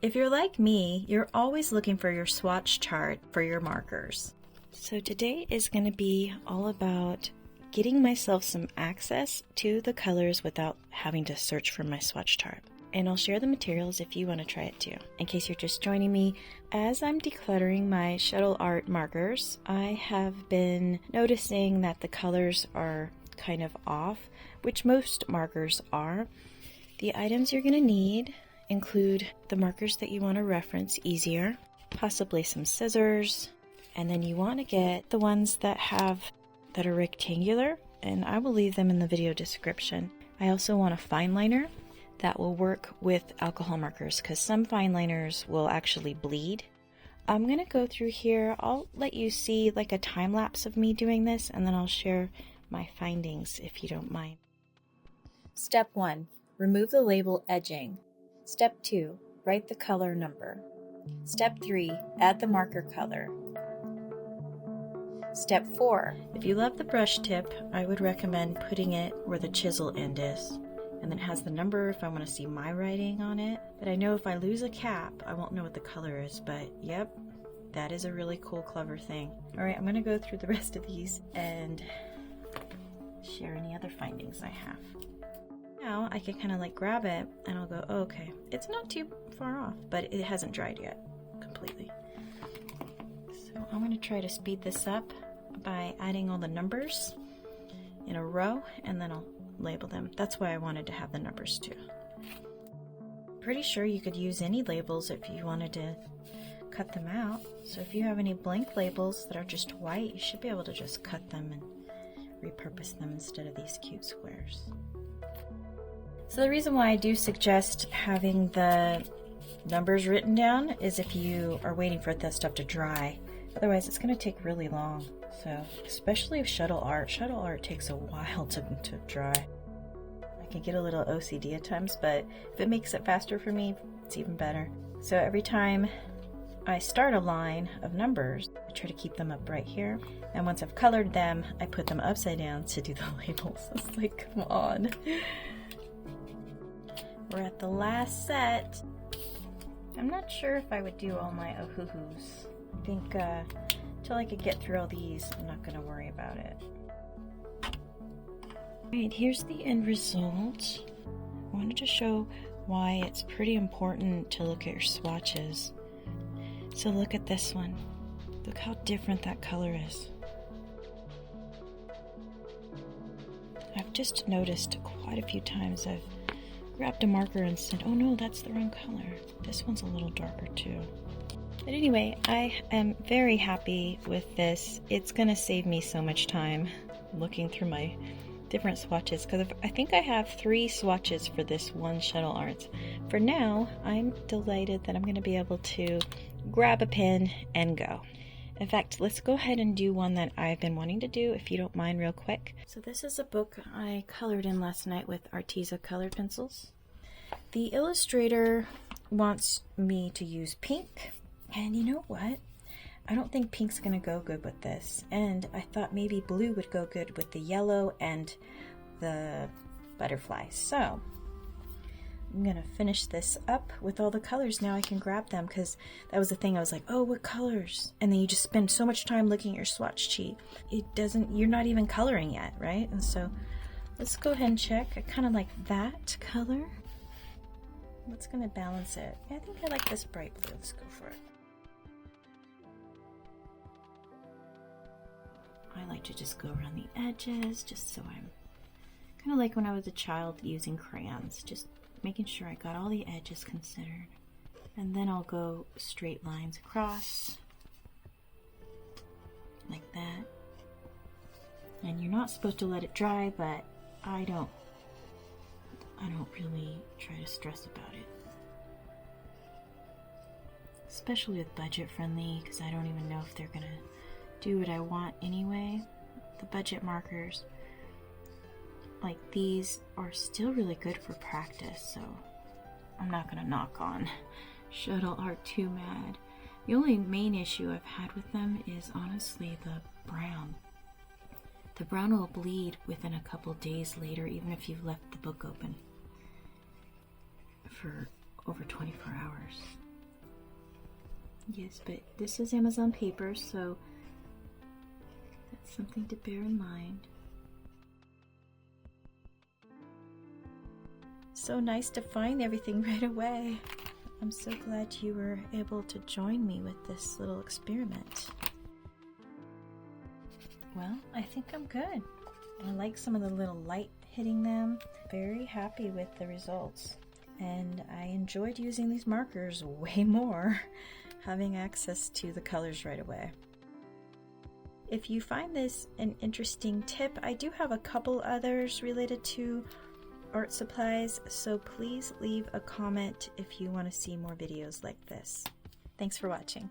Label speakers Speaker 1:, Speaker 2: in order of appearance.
Speaker 1: If you're like me, you're always looking for your swatch chart for your markers. So today is going to be all about getting myself some access to the colors without having to search for my swatch chart. And I'll share the materials if you want to try it too. In case you're just joining me, as I'm decluttering my shuttle art markers, I have been noticing that the colors are kind of off, which most markers are. The items you're going to need include the markers that you want to reference easier, possibly some scissors, and then you want to get the ones that are rectangular, and I will leave them in the video description. I also want a fine liner that will work with alcohol markers because some fine liners will actually bleed. I'm going to go through here. I'll let you see like a time lapse of me doing this, and then I'll share my findings if you don't mind. Step 1. Remove the label edging. Step 2. Write the color number. Step 3. Add the marker color. Step 4. If you love the brush tip, I would recommend putting it where the chisel end is. And then it has the number if I want to see my writing on it. But I know if I lose a cap, I won't know what the color is. But yep, that is a really cool, clever thing. Alright, I'm going to go through the rest of these and share any other findings I have. Now I can kind of like grab it and I'll go, oh, okay, it's not too far off, but it hasn't dried yet completely. So I'm going to try to speed this up by adding all the numbers in a row, and then I'll label them. That's why I wanted to have the numbers too. Pretty sure you could use any labels if you wanted to cut them out. So if you have any blank labels that are just white, you should be able to just cut them and repurpose them instead of these cute squares. So the reason why I do suggest having the numbers written down is if you are waiting for that stuff to dry. Otherwise it's going to take really long. So especially with shuttle art takes a while to dry. I can get a little OCD at times, but if it makes it faster for me, it's even better. So every time I start a line of numbers, I try to keep them up right here. And once I've colored them, I put them upside down to do the labels. It's like, come on. We're at the last set. I'm not sure if I would do all my oh-hoo-hoos. I think until I could get through all these, I'm not going to worry about it. Alright, here's the end result. I wanted to show why it's pretty important to look at your swatches. So look at this one. Look how different that color is. I've just noticed quite a few times I've grabbed a marker and said, oh no, that's the wrong color. This one's a little darker too. But anyway, I am very happy with this. It's gonna save me so much time looking through my different swatches because I think I have 3 swatches for this one shuttle art. For now, I'm delighted that I'm gonna be able to grab a pen and go. In fact, let's go ahead and do one that I've been wanting to do, if you don't mind, real quick. So this is a book I colored in last night with Arteza colored pencils. The illustrator wants me to use pink, and you know what? I don't think pink's gonna go good with this, and I thought maybe blue would go good with the yellow and the butterfly. So I'm gonna finish this up with all the colors. Now I can grab them because that was the thing. I was like, oh, what colors? And then you just spend so much time looking at your swatch sheet. You're not even coloring yet, right? And so let's go ahead and check. I kind of like that color. What's gonna balance it? Yeah, I think I like this bright blue. Let's go for it. I like to just go around the edges, just so I'm kind of like when I was a child using crayons, just making sure I got all the edges considered. And then I'll go straight lines across like that. And you're not supposed to let it dry, but I don't really try to stress about it. Especially with budget friendly, because I don't even know if they're gonna do what I want anyway. The budget markers like these are still really good for practice, so I'm not gonna knock on shuttle art too mad. The only main issue I've had with them is honestly the brown. The brown will bleed within a couple days later, even if you've left the book open for over 24 hours. biggest, but this is Amazon paper, so that's something to bear in mind. So nice to find everything right away. I'm so glad you were able to join me with this little experiment. Well, I think I'm good. I like some of the little light hitting them. Very happy with the results. And I enjoyed using these markers way more, having access to the colors right away. If you find this an interesting tip, I do have a couple others related to art supplies, so please leave a comment if you want to see more videos like this. Thanks for watching.